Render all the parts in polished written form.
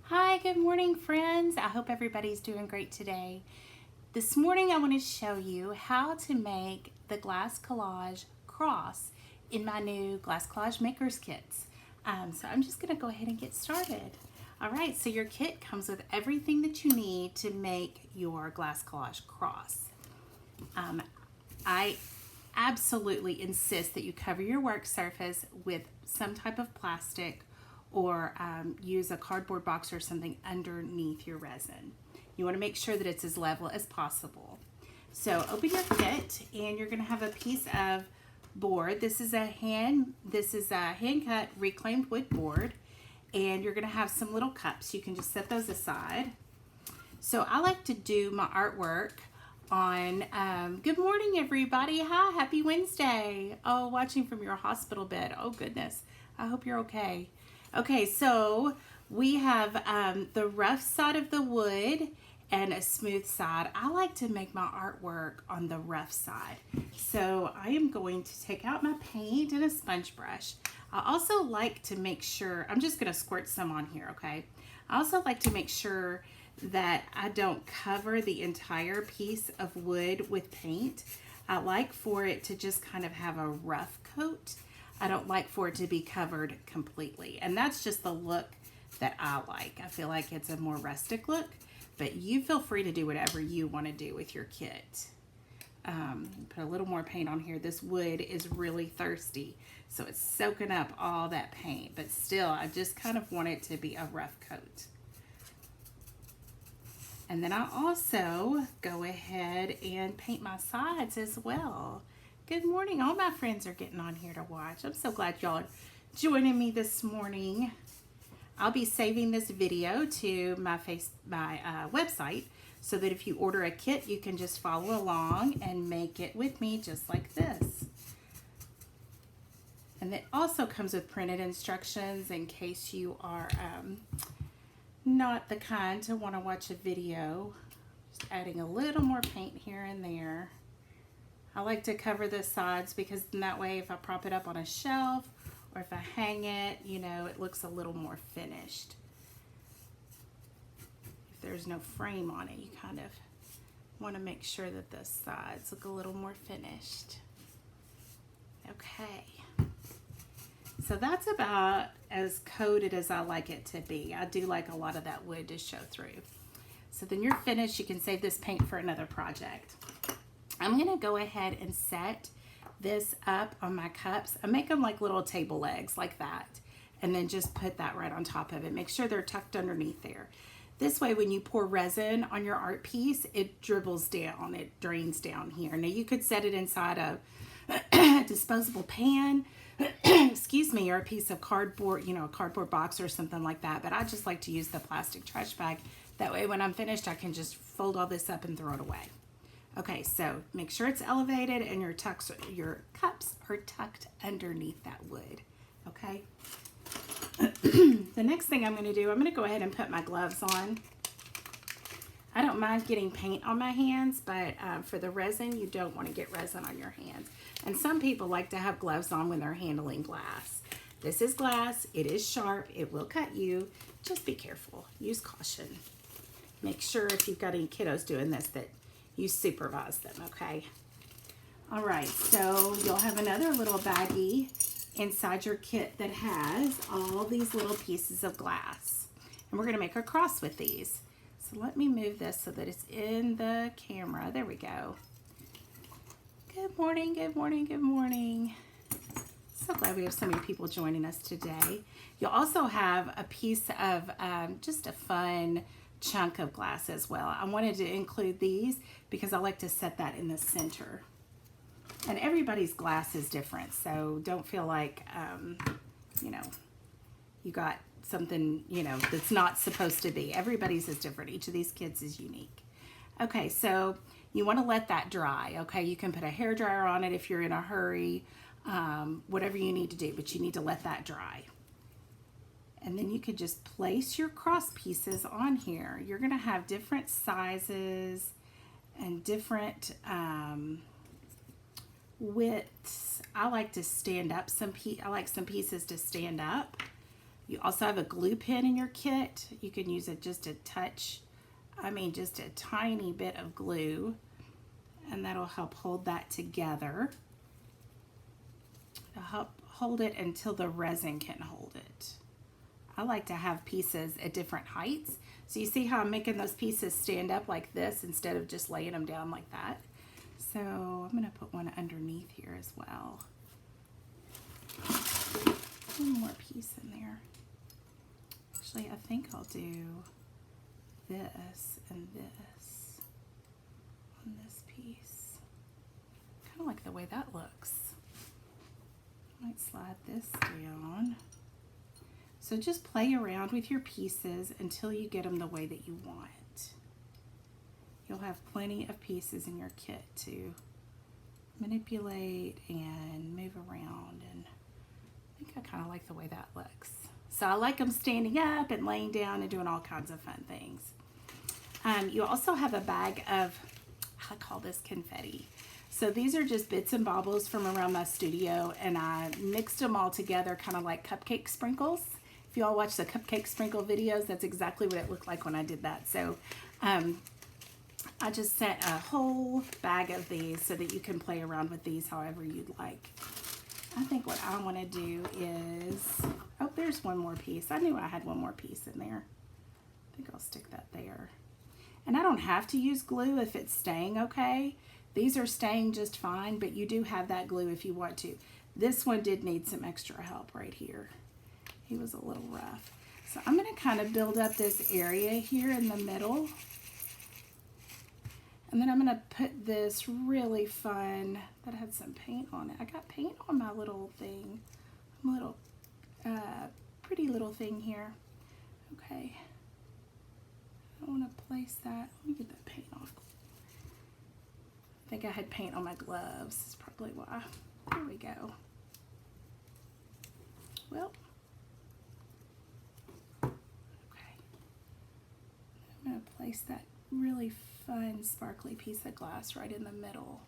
Hi, good morning, friends. I hope everybody's doing great today. This morning, I want to show you how to make the glass collage cross in my new glass collage makers kits. So I'm just going to go ahead and get started. All right, so your kit comes with everything that you need to make your glass collage cross. I absolutely insist that you cover your work surface with some type of plastic or use a cardboard box or something underneath your resin. You want to make sure that it's as level as possible. So open your kit and you're going to have a piece of board. This is a hand cut reclaimed wood board, and you're going to have some little cups. You can just set those aside. So I like to do my artwork on good morning, everybody. Hi, happy Wednesday. Oh, watching from your hospital bed. Oh goodness, I hope you're okay. Okay, so we have the rough side of the wood and a smooth side. I like to make my artwork on the rough side. So I am going to take out my paint and a sponge brush. I also like to make sure, I'm just gonna squirt some on here, okay? I also like to make sure that I don't cover the entire piece of wood with paint. I like for it to just kind of have a rough coat. I don't like for it to be covered completely. And that's just the look that I like. I feel like it's a more rustic look, but you feel free to do whatever you want to do with your kit. Put a little more paint on here. This wood is really thirsty, so it's soaking up all that paint, but still, I just kind of want it to be a rough coat. And then I also go ahead and paint my sides as well. Good morning. All my friends are getting on here to watch. I'm so glad y'all are joining me this morning. I'll be saving this video to my website so that if you order a kit, you can just follow along and make it with me just like this. And it also comes with printed instructions in case you are not the kind to want to watch a video. Just adding a little more paint here and there. I like to cover the sides because in that way if I prop it up on a shelf or if I hang it, you know, it looks a little more finished. If there's no frame on it, you kind of want to make sure that the sides look a little more finished. Okay. So that's about as coated as I like it to be. I do like a lot of that wood to show through. So then you're finished. You can save this paint for another project. I'm going to go ahead and set this up on my cups. I make them like little table legs like that, and then just put that right on top of it. Make sure they're tucked underneath there. This way when you pour resin on your art piece, it dribbles down, it drains down here. Now you could set it inside a disposable pan, excuse me, or a piece of cardboard, you know, a cardboard box or something like that, but I just like to use the plastic trash bag. That way when I'm finished, I can just fold all this up and throw it away. Okay, so make sure it's elevated and your cups are tucked underneath that wood, okay? The next thing I'm going to do, I'm going to go ahead and put my gloves on. I don't mind getting paint on my hands, but for the resin, you don't want to get resin on your hands. And some people like to have gloves on when they're handling glass. This is glass. It is sharp. It will cut you. Just be careful. Use caution. Make sure if you've got any kiddos doing this that you supervise them, okay? All right, so you'll have another little baggie inside your kit that has all these little pieces of glass. And we're gonna make a cross with these. So let me move this so that it's in the camera. There we go. Good morning, good morning, good morning. So glad we have so many people joining us today. You'll also have a piece of just a fun chunk of glass as well. I wanted to include these because I like to set that in the center. And everybody's glass is different, so don't feel like, you know, you got something, you know, that's not supposed to be. Everybody's is different. Each of these kids is unique. Okay, so you want to let that dry, okay? You can put a hair dryer on it if you're in a hurry, whatever you need to do, but you need to let that dry. And then you could just place your cross pieces on here. You're going to have different sizes and different widths. I like to stand up I like some pieces to stand up. You also have a glue pen in your kit. You can use it just a touch, just a tiny bit of glue, and that'll help hold that together. It'll help hold it until the resin can hold it. I like to have pieces at different heights. So you see how I'm making those pieces stand up like this instead of just laying them down like that. So I'm going to put one underneath here as well. One more piece in there. Actually, I think I'll do this and this on this piece. Kind of like the way that looks. Might slide this down. So just play around with your pieces until you get them the way that you want. You'll have plenty of pieces in your kit to manipulate and move around, and I think I kind of like the way that looks. So I like them standing up and laying down and doing all kinds of fun things. You also have a bag of, I call this confetti. So these are just bits and baubles from around my studio, and I mixed them all together kind of like cupcake sprinkles. If you all watch the cupcake sprinkle videos, that's exactly what it looked like when I did that. So I just sent a whole bag of these so that you can play around with these however you'd like. I think what I want to do is, oh, there's one more piece. I knew I had one more piece in there. I think I'll stick that there. And I don't have to use glue if it's staying okay. These are staying just fine, but you do have that glue if you want to. This one did need some extra help right here. He was a little rough. So I'm going to kind of build up this area here in the middle. And then I'm going to put this really fun, that had some paint on it. I got paint on my little thing. My little pretty little thing here. Okay. I want to place that. Let me get that paint off. I think I had paint on my gloves. That's probably why. There we go. Well. Okay. I'm going to place that really fun sparkly piece of glass right in the middle.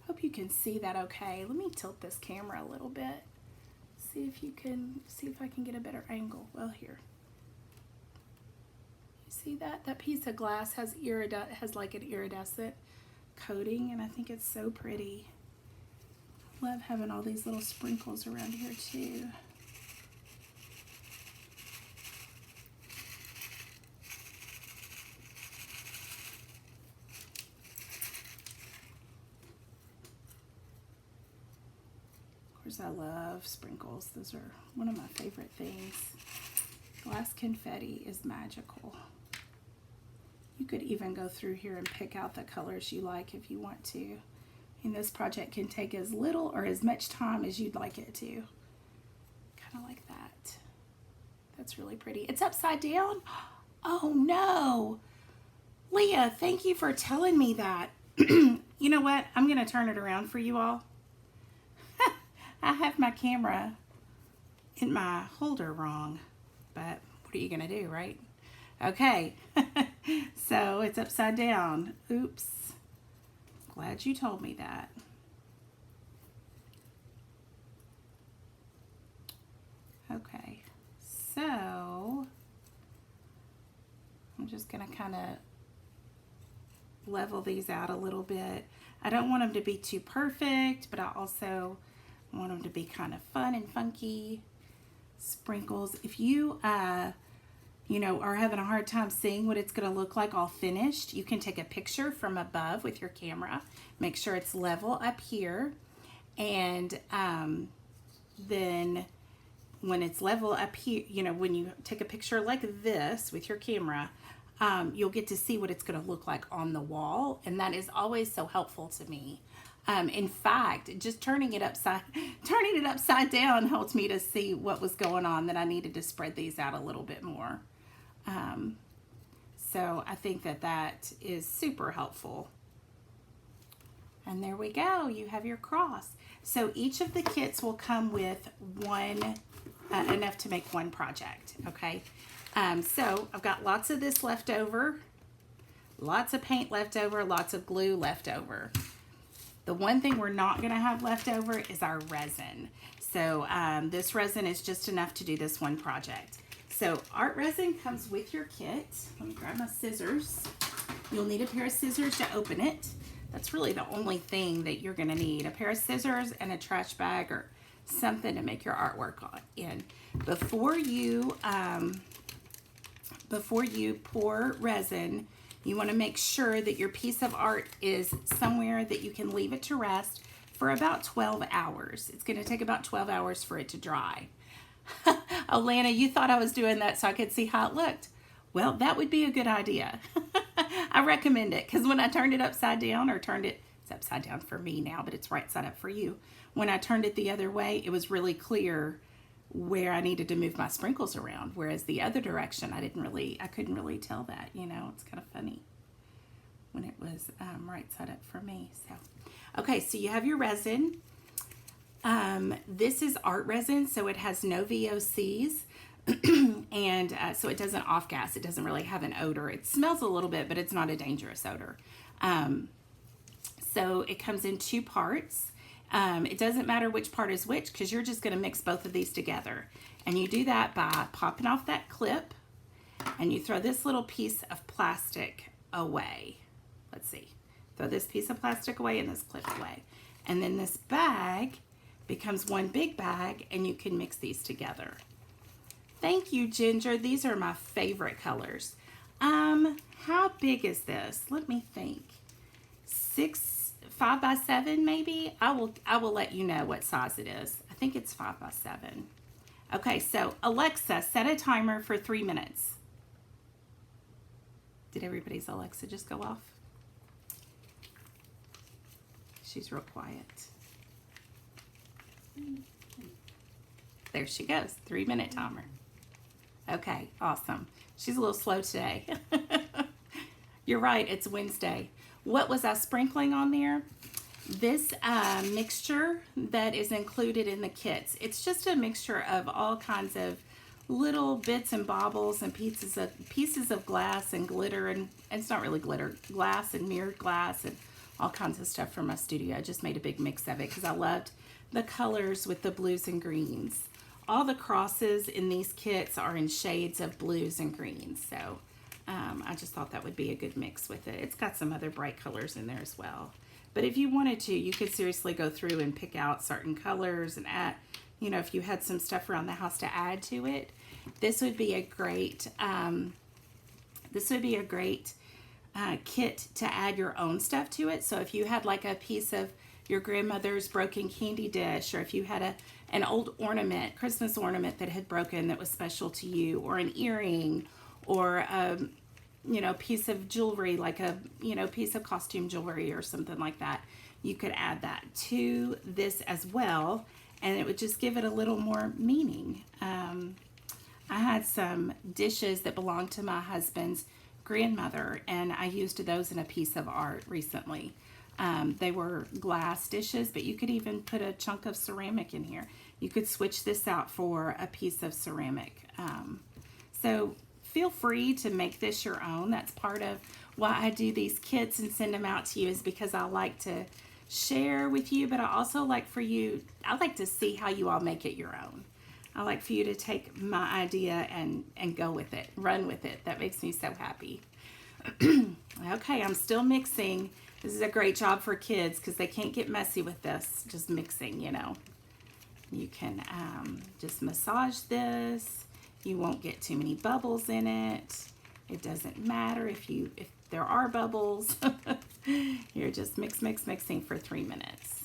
Hope you can see that okay. Let me tilt this camera a little bit. See if I can get a better angle. Well, here. You see that? That piece of glass has like an iridescent coating, and I think it's so pretty. Love having all these little sprinkles around here too. I love sprinkles. Those are one of my favorite things. Glass confetti is magical. You could even go through here and pick out the colors you like if you want to. And this project can take as little or as much time as you'd like it to. Kind of like that. That's really pretty. It's upside down. Oh no. Leah, thank you for telling me that. You know what? I'm going to turn it around for you all. I have my camera in my holder wrong, but what are you going to do, right? Okay, so it's upside down. Oops. Glad you told me that. Okay, so I'm just going to kind of level these out a little bit. I don't want them to be too perfect, but I also want them to be kind of fun and funky. Sprinkles. If you are having a hard time seeing what it's going to look like all finished, you can take a picture from above with your camera. Make sure it's level up here, and then when it's level up here, when you take a picture like this with your camera, you'll get to see what it's going to look like on the wall, and that is always so helpful to me. In fact, just turning it upside down helped me to see what was going on, that I needed to spread these out a little bit more. So I think that is super helpful. And there we go. You have your cross. So each of the kits will come with one, enough to make one project. Okay. So I've got lots of this left over, lots of paint left over, lots of glue left over. The one thing we're not going to have left over is our resin. So this resin is just enough to do this one project. so art resin comes with your kit. Let me grab my scissors. You'll need a pair of scissors to open it. That's really the only thing that you're going to need. A pair of scissors and a trash bag or something to make your artwork in. Before you pour resin, you want to make sure that your piece of art is somewhere that you can leave it to rest for about 12 hours. It's going to take about 12 hours for it to dry. Oh, Lana, you thought I was doing that so I could see how it looked. Well, that would be a good idea. I recommend it because when I turned it upside down, or it's upside down for me now, but it's right side up for you. When I turned it the other way, it was really clear where I needed to move my sprinkles around. Whereas the other direction, I couldn't really tell that, you know. It's kind of funny when it was right side up for me. So, okay, so you have your resin. This is art resin, so it has no VOCs. And so it doesn't off gas. It doesn't really have an odor. It smells a little bit, but it's not a dangerous odor. So it comes in 2 parts. It doesn't matter which part is which because you're just going to mix both of these together. And you do that by popping off that clip and you throw this little piece of plastic away. Let's see. Throw this piece of plastic away and this clip away. And then this bag becomes one big bag and you can mix these together. Thank you, Ginger. These are my favorite colors. How big is this? Let me think. 5 by 7 maybe? I will let you know what size it is. I think it's 5 by 7. Okay, so Alexa, set a timer for 3 minutes. Did everybody's Alexa just go off? She's real quiet. There she goes, 3-minute timer. Okay, awesome. She's a little slow today. You're right, it's Wednesday. What was I sprinkling on there? This mixture that is included in the kits. It's just a mixture of all kinds of little bits and baubles and pieces of glass and glitter, and it's not really glitter, glass and mirrored glass and all kinds of stuff from my studio. I just made a big mix of it because I loved the colors with the blues and greens. All the crosses in these kits are in shades of blues and greens, so I just thought that would be a good mix with it. It's got some other bright colors in there as well. But if you wanted to, you could seriously go through and pick out certain colors and add, you know, if you had some stuff around the house to add to it, this would be a great, kit to add your own stuff to it. So if you had like a piece of your grandmother's broken candy dish, or if you had an old ornament, Christmas ornament that had broken that was special to you, or an earring, or a piece of jewelry, like a piece of costume jewelry or something like that, you could add that to this as well, and it would just give it a little more meaning. I had some dishes that belonged to my husband's grandmother, and I used those in a piece of art recently. They were glass dishes, but you could even put a chunk of ceramic in here. You could switch this out for a piece of ceramic. So feel free to make this your own. That's part of why I do these kits and send them out to you, is because I like to share with you, but I also like to see how you all make it your own. I like for you to take my idea and go with it, run with it. That makes me so happy. Okay, I'm still mixing. This is a great job for kids because they can't get messy with this, just mixing, you know. You can just massage this. You won't get too many bubbles in it. It doesn't matter if there are bubbles. You're just mixing for 3 minutes.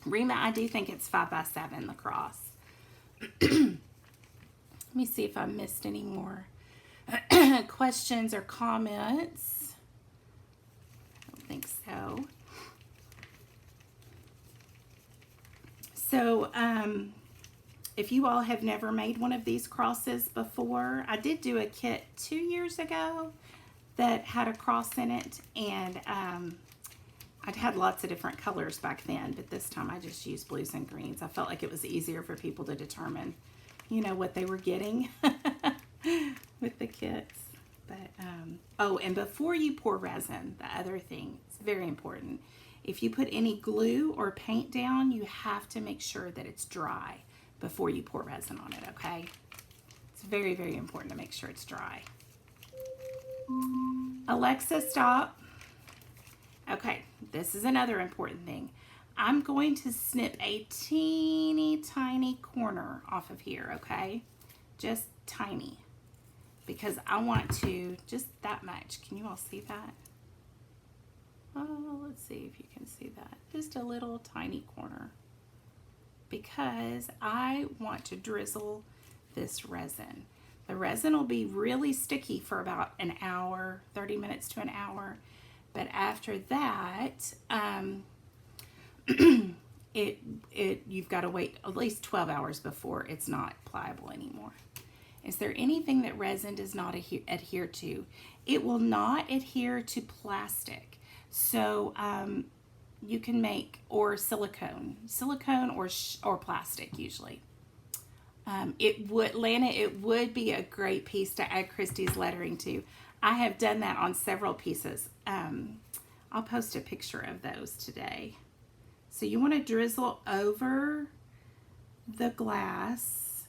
Rima, I do think it's 5 by 7, the cross. Let me see if I missed any more questions or comments. I don't think so. So, if you all have never made one of these crosses before, I did do a kit 2 years ago that had a cross in it, and I'd had lots of different colors back then, but this time I just used blues and greens. I felt like it was easier for people to determine, you know, what they were getting with the kits. But, oh, and before you pour resin, the other thing, it's very important. If you put any glue or paint down, you have to make sure that it's dry before you pour resin on it, okay? It's very, very important to make sure it's dry. Alexa, stop. Okay, this is another important thing. I'm going to snip a teeny tiny corner off of here, okay? Just tiny. Because I want to, just that much. Can you all see that? Oh, let's see if you can see that. Just a little tiny corner. Because I want to drizzle this resin. The resin will be really sticky for about an hour, 30 minutes to an hour. But after that, you've got to wait at least 12 hours before it's not pliable anymore. Is there anything that resin does not adhere to? It will not adhere to plastic. So you can make, or silicone or plastic usually. It would be a great piece to add Christy's lettering to. I have done that on several pieces. I'll post a picture of those today. So you want to drizzle over the glass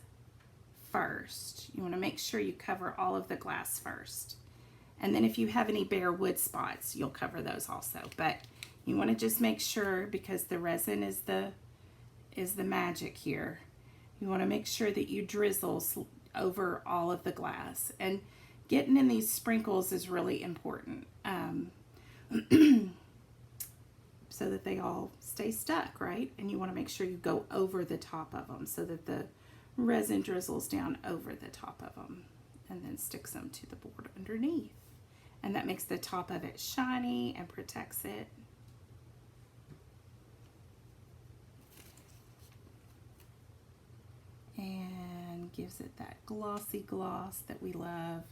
first. You want to make sure you cover all of the glass first. And then if you have any bare wood spots, you'll cover those also. But you want to just make sure, because the resin is the magic here. You want to make sure that you drizzle over all of the glass. And getting in these sprinkles is really important. So that they all stay stuck, right? And you want to make sure you go over the top of them so that the resin drizzles down over the top of them and then sticks them to the board underneath. And that makes the top of it shiny and protects it. And gives it that glossy gloss that we love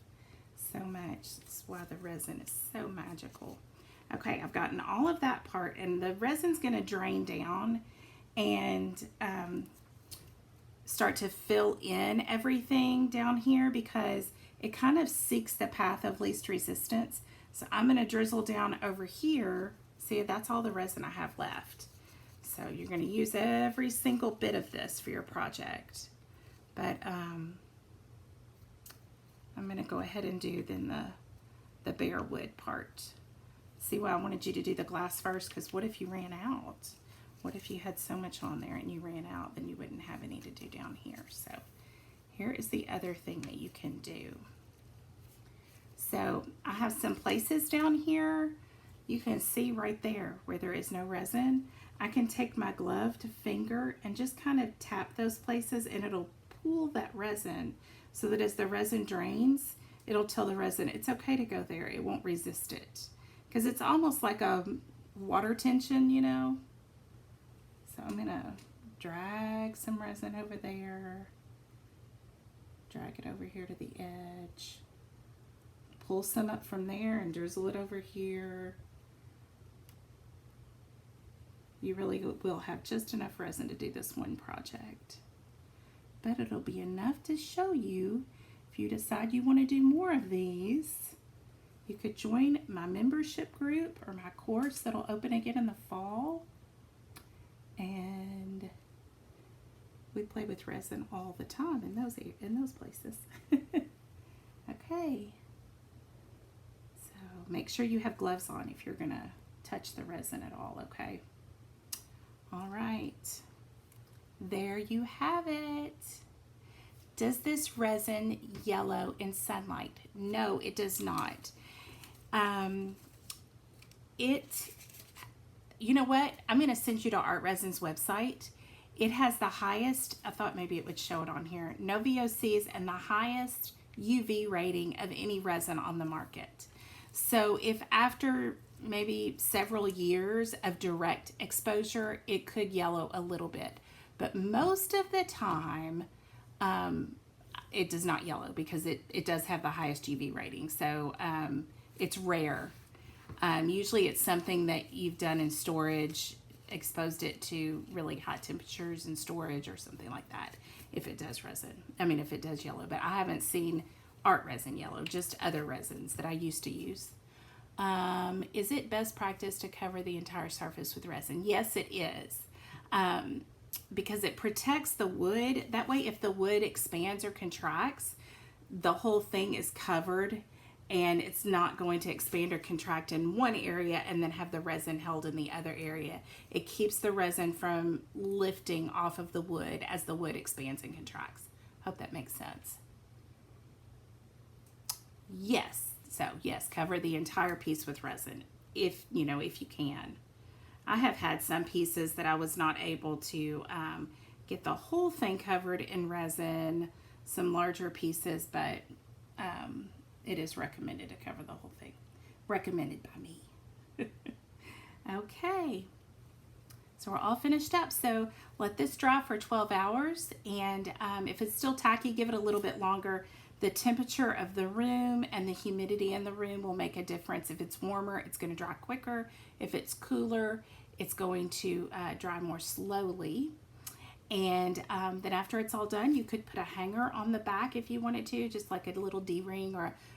so much. That's why the resin is so magical. Okay, I've gotten all of that part, and the resin's going to drain down and start to fill in everything down here because it kind of seeks the path of least resistance. So I'm going to drizzle down over here. See, that's all the resin I have left. So you're going to use every single bit of this for your project. But I'm going to go ahead and do then the bare wood part. See why I wanted you to do the glass first, because what if you ran out? What if you had so much on there and you ran out, then you wouldn't have any to do down here. So here is the other thing that you can do. So I have some places down here. You can see right there where there is no resin. I can take my gloved finger and just kind of tap those places, and it'll pool that resin so that as the resin drains, it'll tell the resin it's okay to go there. It won't resist it. Because it's almost like a water tension, you know. So I'm going to drag some resin over there. Drag it over here to the edge. Pull some up from there and drizzle it over here. You really will have just enough resin to do this one project. But it'll be enough to show you if you decide you want to do more of these. You could join my membership group or my course that'll open again in the fall. And we play with resin all the time in those places. Okay. So make sure you have gloves on if you're going to touch the resin at all, okay? All right. There you have it. Does this resin yellow in sunlight? No, it does not. You know what? I'm going to send you to Art Resin's website. It has the highest, I thought maybe it would show it on here, no VOCs and the highest UV rating of any resin on the market. So if after maybe several years of direct exposure, it could yellow a little bit. But most of the time, it does not yellow because it does have the highest UV rating. So it's rare. Usually it's something that you've done in storage, exposed it to really high temperatures in storage or something like that, if it does if it does yellow. But I haven't seen art resin yellow, just other resins that I used to use. Is it best practice to cover the entire surface with resin? Yes, it is. because it protects the wood. That way, if the wood expands or contracts, the whole thing is covered and it's not going to expand or contract in one area and then have the resin held in the other area. It keeps the resin from lifting off of the wood as the wood expands and contracts. Hope that makes sense. Yes. So yes, cover the entire piece with resin if you can. I have had some pieces that I was not able to get the whole thing covered in resin, some larger pieces, but it is recommended to cover the whole thing. Recommended by me. Okay. So we're all finished up. So let this dry for 12 hours. And if it's still tacky, give it a little bit longer. The temperature of the room and the humidity in the room will make a difference. If it's warmer, it's going to dry quicker. If it's cooler, it's going to dry more slowly. And then after it's all done, you could put a hanger on the back if you wanted to, just like a little D-ring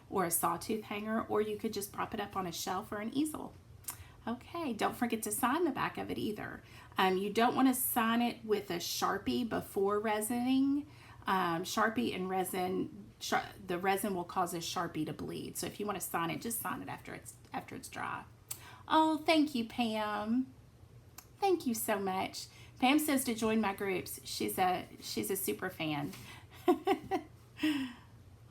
or a sawtooth hanger, or you could just prop it up on a shelf or an easel. Okay, don't forget to sign the back of it either. You don't want to sign it with a Sharpie before resining. Sharpie and resin, the resin will cause a Sharpie to bleed. So if you want to sign it, just sign it after it's dry. Oh, thank you, Pam. Thank you so much. Pam says to join my groups. She's a super fan.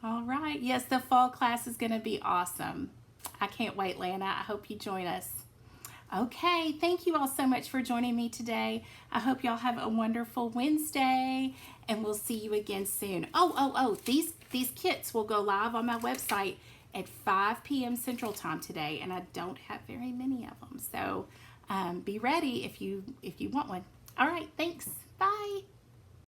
All right. Yes, the fall class is going to be awesome. I can't wait, Lana. I hope you join us. Okay, thank you all so much for joining me today. I hope y'all have a wonderful Wednesday, and we'll see you again soon. These kits will go live on my website at 5 p.m. Central Time today, and I don't have very many of them. So be ready if you want one. All right, thanks. Bye.